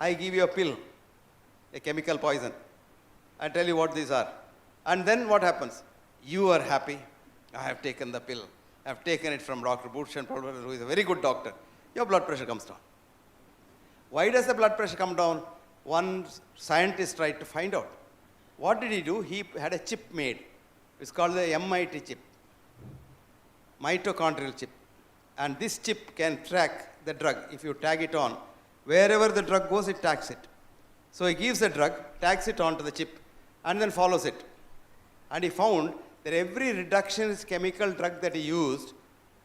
I give you a pill, a chemical poison. I tell you what these are. And then what happens? You are happy. I have taken the pill. I have taken it from Dr. Bhushan, who is a very good doctor. Your blood pressure comes down. Why does the blood pressure come down? One scientist tried to find out. What did he do? He had a chip made. It's called the MIT chip, mitochondrial chip. And this chip can track the drug. If you tag it on, wherever the drug goes, it tags it. So he gives the drug, tags it onto the chip, and then follows it. And he found that every reductionist chemical drug that he used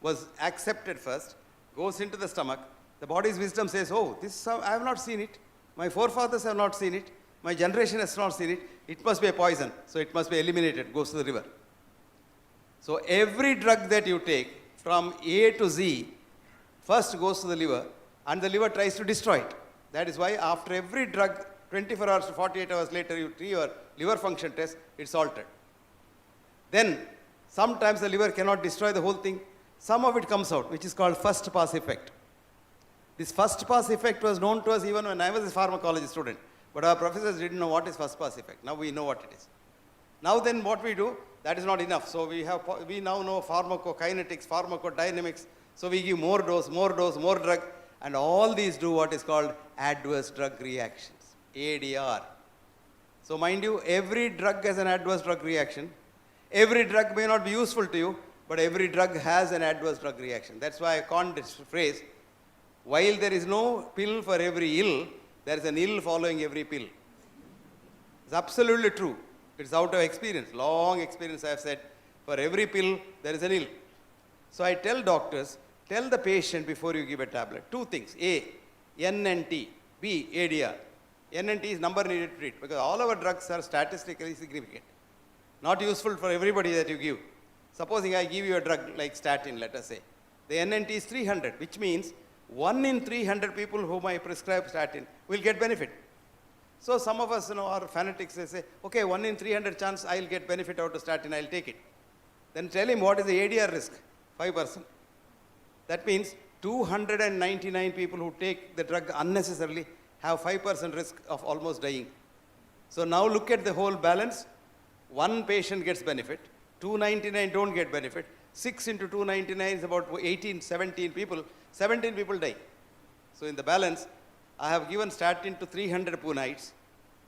was accepted first, goes into the stomach. The body's wisdom says, oh, this I have not seen it. My forefathers have not seen it. My generation has not seen it. It must be a poison. So it must be eliminated, goes to the river. So every drug that you take from A to Z first goes to the liver, and the liver tries to destroy it. That is why after every drug, 24 hours to 48 hours later, you do your liver function test, it's altered. Then sometimes the liver cannot destroy the whole thing. Some of it comes out, which is called first pass effect. This first pass effect was known to us even when I was a pharmacology student. But our professors didn't know what is first pass effect. Now we know what it is. Now then what we do, that is not enough. So we now know pharmacokinetics, pharmacodynamics. So we give more dose, more drug. And all these do what is called adverse drug reactions, ADR. So mind you, every drug has an adverse drug reaction. Every drug may not be useful to you, but every drug has an adverse drug reaction. That's why I coined this phrase, while there is no pill for every ill, there is an ill following every pill. It's absolutely true. It's out of experience, long experience I have said, for every pill, there is an ill. So I tell doctors, tell the patient before you give a tablet, two things, A, N and T, B, ADR. N and T is number needed to treat, because all our drugs are statistically significant. Not useful for everybody that you give. Supposing I give you a drug like statin, let us say. The N and T is 300, which means 1 in 300 people whom I prescribe statin will get benefit. So some of us, are fanatics, they say, okay, 1 in 300 chance I'll get benefit out of statin, I'll take it. Then tell him what is the ADR risk? 5%. That means 299 people who take the drug unnecessarily have 5% risk of almost dying. So now look at the whole balance. 1 patient gets benefit, 299 don't get benefit. 6 into 299 is about 18, 17 people. 17 people die. So in the balance, I have given statin to 300 Punites,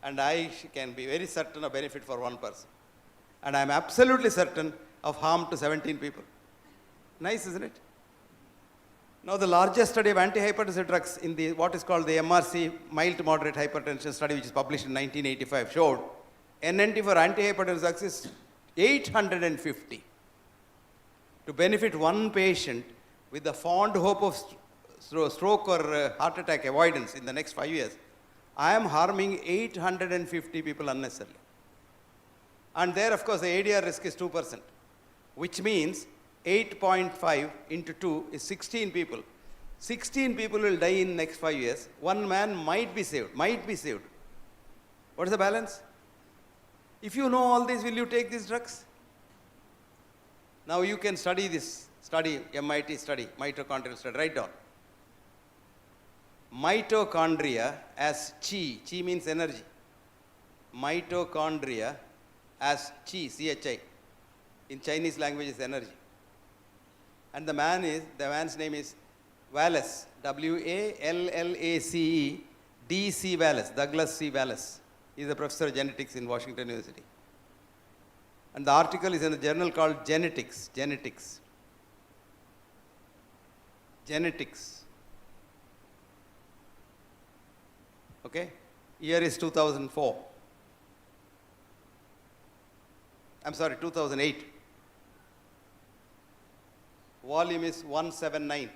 and I can be very certain of benefit for 1 person. And I am absolutely certain of harm to 17 people. Nice, isn't it? Now the largest study of antihypertensive drugs in the what is called the MRC, mild to moderate hypertension study, which is published in 1985, showed NNT for antihypertensive drugs is 850. To benefit 1 patient with the fond hope of stroke or heart attack avoidance in the next 5 years, I am harming 850 people unnecessarily. And there, of course, the ADR risk is 2%, which means 8.5 into 2 is 16 people. 16 people will die in next 5 years. 1 man might be saved. What is the balance? If you know all this, will you take these drugs? Now you can study this, MIT study, mitochondrial study, write down. Mitochondria as chi, chi means energy. Mitochondria as chi, CHI, in Chinese language is energy. And the man's name is Wallace, Wallace, D.C. Wallace, Douglas C. Wallace. He is a professor of genetics in Washington University. And the article is in a journal called Genetics. Okay? Year is 2004. I'm sorry, 2008. Volume is 179.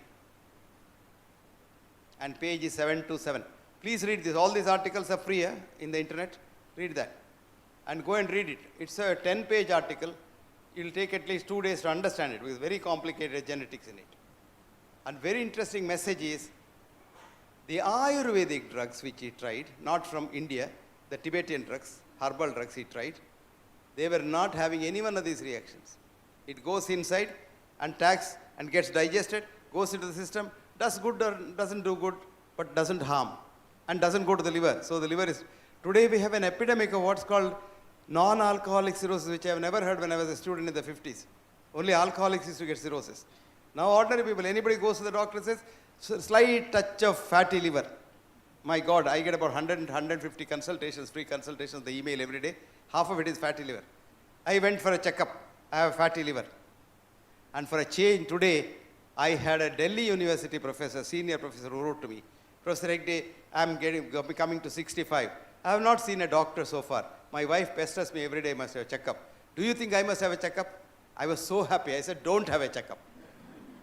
And page is 727. Please read this. All these articles are free in the internet. Read that. And go and read it. It's a 10-page article. It will take at least 2 days to understand it, because very complicated genetics in it. And very interesting message is, the Ayurvedic drugs which he tried, not from India, the Tibetan drugs, herbal drugs he tried, they were not having any one of these reactions. It goes inside and tags and gets digested, goes into the system, does good or doesn't do good, but doesn't harm. and doesn't go to the liver. So the liver is, today we have an epidemic of what's called non-alcoholic cirrhosis, which I have never heard when I was a student in the 50s. Only alcoholics used to get cirrhosis. Now ordinary people, anybody goes to the doctor and says, slight touch of fatty liver. My God, I get about 100 and 150 consultations, free consultations, the email every day. Half of it is fatty liver. I went for a checkup. I have fatty liver. And for a change today, I had a Delhi University professor, senior professor, who wrote to me, Professor Hegde, I'm coming to 65. I have not seen a doctor so far. My wife pesters me every day, must have a checkup. Do you think I must have a checkup? I was so happy. I said, don't have a checkup.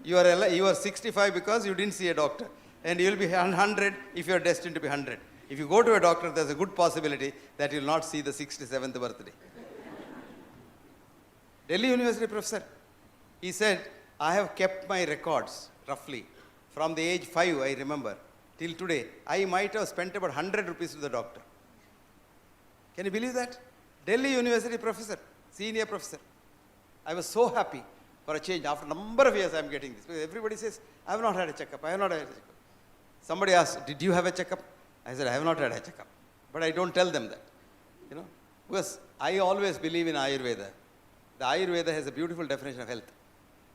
You are 65 because you didn't see a doctor. And you will be 100 if you are destined to be 100. If you go to a doctor, there's a good possibility that you will not see the 67th birthday. Delhi University professor, he said, I have kept my records, roughly, from the age 5, I remember, till today. I might have spent about 100 rupees to the doctor. Can you believe that? Delhi University professor, senior professor. I was so happy for a change. After a number of years, I am getting this. Because everybody says, I have not had a checkup. I have not had a checkup. Somebody asked, did you have a checkup? I said, I have not had a checkup. But I don't tell them that. Because I always believe in Ayurveda. The Ayurveda has a beautiful definition of health.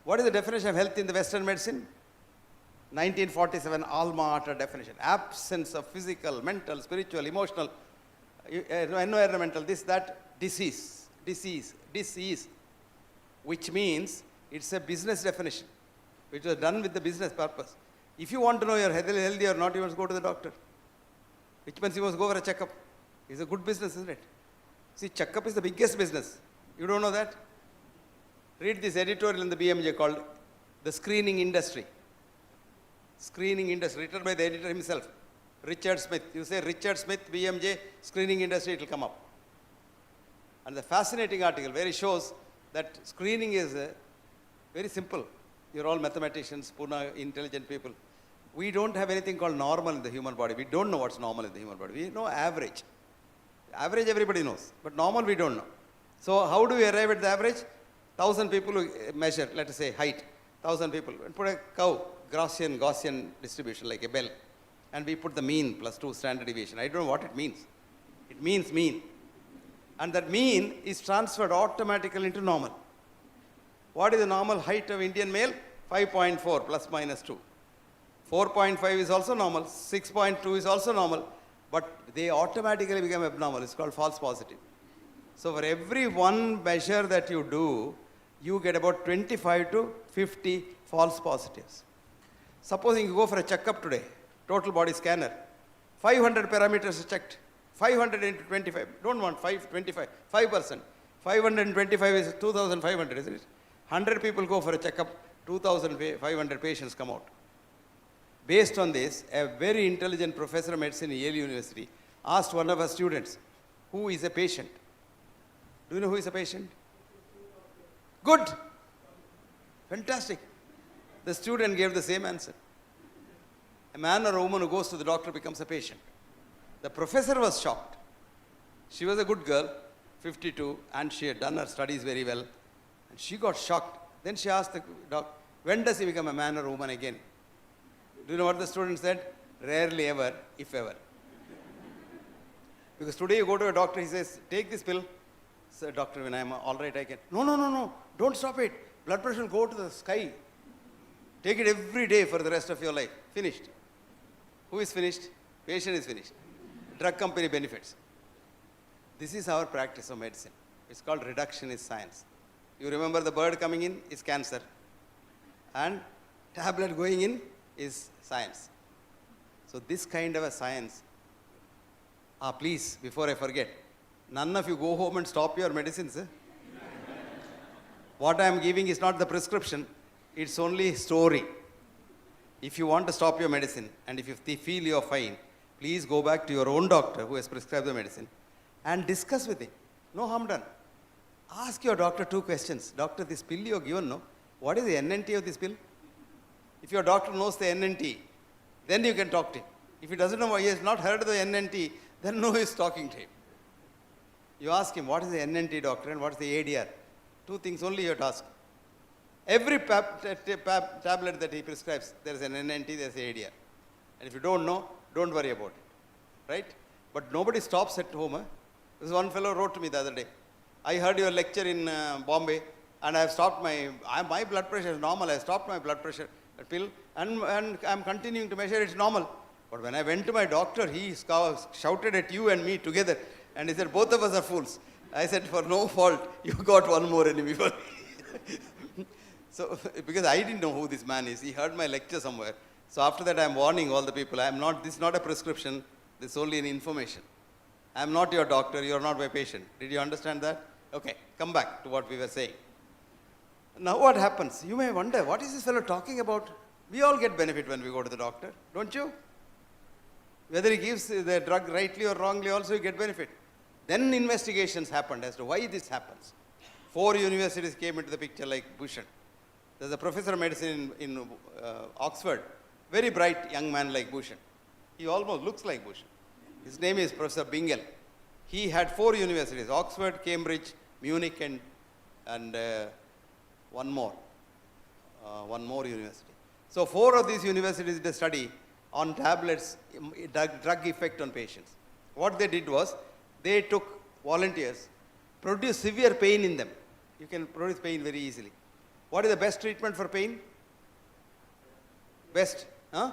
What is the definition of health in the Western medicine? 1947 alma mater definition. Absence of physical, mental, spiritual, emotional, environmental, this, that, disease, which means it's a business definition, which was done with the business purpose. If you want to know you're healthy or not, you must go to the doctor, which means you must go for a checkup. It's a good business, isn't it? See, checkup is the biggest business. You don't know that? Read this editorial in the BMJ called The Screening Industry. Screening industry, written by the editor himself, Richard Smith. You say Richard Smith, BMJ, screening industry, it will come up. And the fascinating article where he shows that screening is very simple. You're all mathematicians, Pune, intelligent people. We don't have anything called normal in the human body. We don't know what's normal in the human body. We know average. Average everybody knows, but normal we don't know. So how do we arrive at the average? 1,000 people measure, let us say, height. 1,000 people. And put a Gaussian distribution like a bell. And we put the mean plus 2 standard deviation. I don't know what it means. It means mean. And that mean is transferred automatically into normal. What is the normal height of Indian male? 5.4 plus minus 2. 4.5 is also normal. 6.2 is also normal. But they automatically become abnormal. It's called false positive. So for every one measure that you do, you get about 25 to 50 false positives. Supposing you go for a checkup today, total body scanner, 500 parameters are checked. 500 into 25, don't want 525, 5%. 525 is 2,500, isn't it? 100 people go for a checkup, 2,500 patients come out. Based on this, a very intelligent professor of medicine in Yale University asked one of her students, who is a patient? Do you know who is a patient? Good. Fantastic. The student gave the same answer. A man or a woman who goes to the doctor becomes a patient. The professor was shocked. She was a good girl, 52, and she had done her studies very well. And she got shocked. Then she asked the doctor, when does he become a man or a woman again? Do you know what the student said? Rarely ever, if ever. Because today you go to a doctor, he says, take this pill. Sir, doctor, when I'm all right, I can. No. Don't stop it. Blood pressure will go to the sky. Take it every day for the rest of your life. Finished. Who is finished? Patient is finished. Drug company benefits. This is our practice of medicine. It's called reductionist science. You remember the bird coming in is cancer. And tablet going in is science. So this kind of a science, please, before I forget, none of you go home and stop your medicines. What I am giving is not the prescription, it's only story. If you want to stop your medicine and if you feel you are fine, please go back to your own doctor who has prescribed the medicine and discuss with him. No harm done. Ask your doctor 2 questions. Doctor, this pill you have given, no? What is the NNT of this pill? If your doctor knows the NNT, then you can talk to him. If he doesn't know, he has not heard of the NNT, then no use talking to him. You ask him, what is the NNT, doctor, and what is the ADR? 2 things only you have to ask. Every tablet that he prescribes, there is an NNT, there is an ADR. And if you don't know, don't worry about it. right? But nobody stops at home. This one fellow wrote to me the other day. I heard your lecture in Bombay, and I have stopped my blood pressure is normal. I stopped my blood pressure pill, and I'm continuing to measure it's normal. But when I went to my doctor, he shouted at you and me together, and he said, both of us are fools. I said, for no fault, you got one more enemy for me. So, because I didn't know who this man is, he heard my lecture somewhere. So after that, I'm warning all the people, this is not a prescription, this is only an information. I'm not your doctor, you're not my patient. Did you understand that? Okay, come back to what we were saying. Now what happens? You may wonder, what is this fellow talking about? We all get benefit when we go to the doctor, don't you? Whether he gives the drug rightly or wrongly, also you get benefit. Then investigations happened as to why this happens. 4 universities came into the picture like Bhushan. There's a professor of medicine in Oxford, very bright young man like Bhushan. He almost looks like Bhushan. His name is Professor Bingal. He had 4 universities, Oxford, Cambridge, Munich, and one more university. So 4 of these universities did a study on tablets, drug effect on patients. What they did was, they took volunteers, produced severe pain in them. You can produce pain very easily. What is the best treatment for pain? Best? Huh?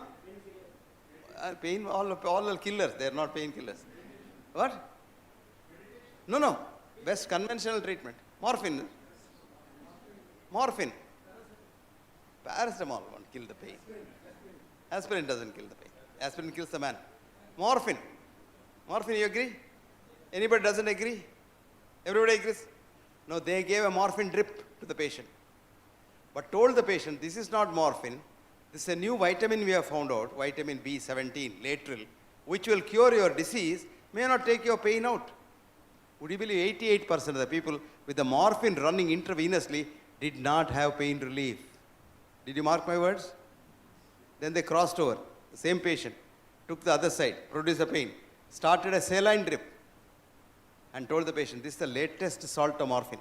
Pain, all are killers. They are not painkillers. What? No. Best conventional treatment. Morphine. Paracetamol won't kill the pain. Aspirin doesn't kill the pain. Aspirin kills the man. Morphine, you agree? Anybody doesn't agree? Everybody agrees? No, they gave a morphine drip to the patient. But told the patient, this is not morphine. This is a new vitamin we have found out, vitamin B17, lateral, which will cure your disease, may not take your pain out. Would you believe 88% of the people with the morphine running intravenously did not have pain relief? Did you mark my words? Then they crossed over. The same patient took the other side, produced the pain, started a saline drip, and told the patient, this is the latest salt of morphine.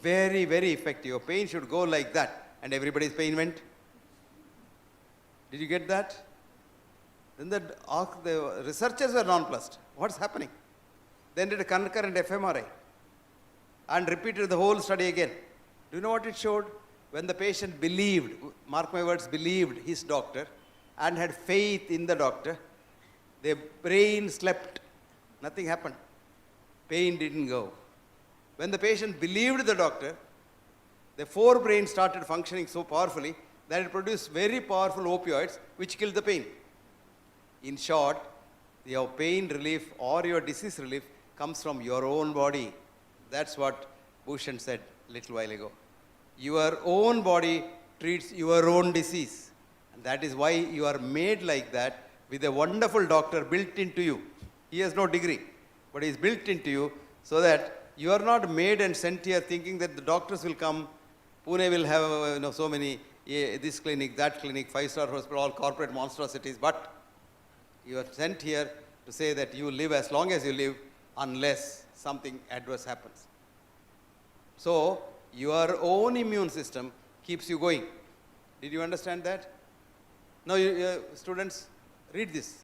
Very, very effective. Your pain should go like that. And everybody's pain went. Did you get that? Then the researchers were nonplussed. What's happening? Then did a concurrent fMRI and repeated the whole study again. Do you know what it showed? When the patient believed, mark my words, believed his doctor and had faith in the doctor, their brain slept. Nothing happened. Pain didn't go. When the patient believed the doctor, the forebrain started functioning so powerfully that it produced very powerful opioids which killed the pain. In short, your pain relief or your disease relief comes from your own body. That's what Bhushan said a little while ago. Your own body treats your own disease. And that is why you are made like that with a wonderful doctor built into you. He has no degree, but he is built into you so that you are not made and sent here thinking that the doctors will come, Pune will have so many, this clinic, that clinic, 5-star hospital, all corporate monstrosities, but you are sent here to say that you live as long as you live unless something adverse happens. So, your own immune system keeps you going. Did you understand that? Now, students, read this.